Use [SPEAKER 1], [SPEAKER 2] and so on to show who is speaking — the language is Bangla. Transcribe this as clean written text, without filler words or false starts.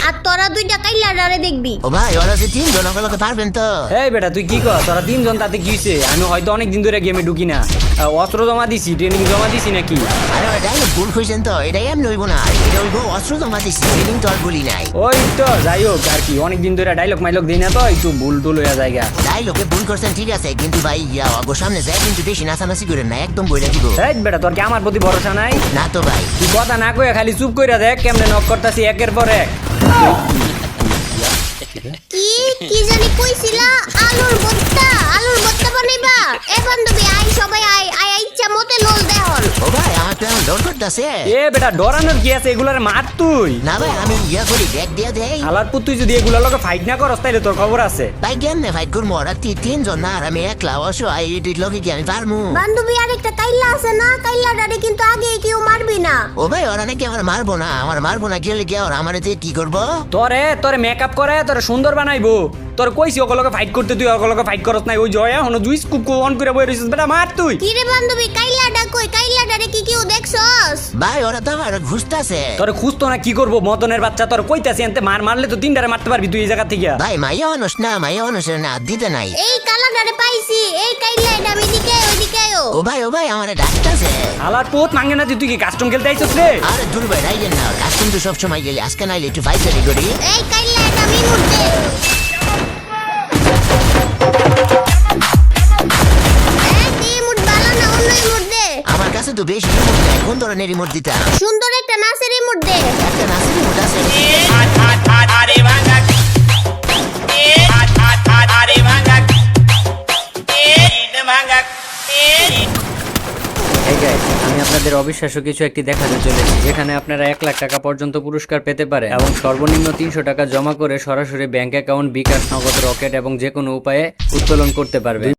[SPEAKER 1] আর তোরা দুইটা কাইল্লাডারে দেখবি।
[SPEAKER 2] ও ভাই ওরা যে তিনজন ওগুলোকে পারবেন তো?
[SPEAKER 3] এই বেটা তুই কি কর, তোরা তিনজন তাতে কি হইছে? আমি হয়তো অনেকদিন ধরে গেমে ঢুকি না, অস্ত্র জমা দিছি, ট্রেনিং জমা দিছি নাকি?
[SPEAKER 2] আরে ওটা ডাইরেক্ট ভুল খুঁজছেন তো, এটাই এমনি হইব না, এটা হইব অস্ত্র জমা দিচ্ছি, ট্রেনিং তো আর বলি নাই।
[SPEAKER 3] ওই তো যাই হোক আর কি, অনেকদিন ধরে ডাইলগ মাইলগ দিই না তো একটু ভুল টুল হয়ে জায়গা।
[SPEAKER 2] ডাইলগে ভুল করছেন ঠিক আছে, কিন্তু ভাই অগো সামনে যায় কিন্তু বেশি নাচানাচি করেন না, একদম বইলা দিব।
[SPEAKER 3] এই বেটা তোর কি আমার প্রতি ভরসা নাই?
[SPEAKER 2] না তো ভাই।
[SPEAKER 3] তুই কথা না কয়ে খালি চুপ কইরা দেখ কেমনে নক করতাছি একের পর এক।
[SPEAKER 1] কি কি জানি কইছিলা? আলুর ভর্তা বানাইবা? এ বান্ধবী আই, সবাই আই আই, ইচ্ছা মতে লোল দেহন।
[SPEAKER 2] ও ভাই আমার তো এখন ডর করতেছে।
[SPEAKER 3] এ বেটা ডরানোর কি আছে, এগুলার মার তুই।
[SPEAKER 2] না ভাই আমি করি ব্যাগ দিয়ে দেই।
[SPEAKER 3] আলার পুত তুই যদি এগুলার লগে ফাইট না করস তাইলে তোর খবর আছে।
[SPEAKER 2] ভাই কেমনে ফাইট করবো? ওরা তিনজন না, আর আমি একলা অসহায়, এটির লগে কি আমি পারমু?
[SPEAKER 1] বান্ধবী আরেকটা কাইল্লা আছে না, কাইল্লাডারে কিন্তু আগে কেউ মারবি না।
[SPEAKER 2] ও ভাই ওরা নাকি আমার মারবো না গেলে কি ওরা আমার কি করবো?
[SPEAKER 3] তোরে মেকআপ করে তোরে সুন্দর বানাইবো। তোর কইছি ওগুলোকে ফাইট করতে, তুই ওগুলোকে ফাইট করস নাই। ওই জয়া হনো জুইস কুক অন করে বই রইছিস বেটা, মার তুই।
[SPEAKER 1] কি রে বান্ধবী, কাইল্লাডা কই? কাইল্লাডারে কি কেউ দেখছস?
[SPEAKER 2] ভাই ওরা তো আমার ঘুরতেছে।
[SPEAKER 3] তোরে খুঁজতো না কি করবো মদনের বাচ্চা, তোর কইতাছি এনতে মারলে তো তিনটারে মারতে পারবি তুই এই জায়গা থেকে।
[SPEAKER 2] ভাই মাইয়া মানুষ না দিতে নাই।
[SPEAKER 1] এই কালাডারে পাইছি, এই কাইল্লাডা আমি দিকে ওইদিকে আয়ো।
[SPEAKER 2] ও ভাই আমার ডাকতেছে।
[SPEAKER 3] আলার পুত মাঙ্গে না তুই কি কাস্টম খেলতে আইছস রে?
[SPEAKER 2] আরে দূর ভাই রাইগেন না, কাস্টম তো সবসময় গেলি, আজকে নাইলে একটু ফাইটারি করি।
[SPEAKER 1] এই কাইল্লাডা আমি মুড়তে।
[SPEAKER 2] আমার কাছে তো বেশি রিমোট নাই, কোন ধরনের রিমোট দিতাম?
[SPEAKER 1] সুন্দর একটা নাচের রিমোট দে।
[SPEAKER 2] একটা নাসি রিমোট আছে।
[SPEAKER 3] এই গাইস, আমি আপনাদের অবিশ্বাস্য কিছু একটি দেখাতে চলেছি, যেখানে আপনারা 1 লাখ টাকা পর্যন্ত পুরস্কার পেতে পারেন এবং সর্বনিম্ন 300 টাকা জমা করে সরাসরি ব্যাংক অ্যাকাউন্ট, বিকাশ, নগদ, রকেট এবং যে কোনো উপায়ে উত্তোলন করতে পারবেন।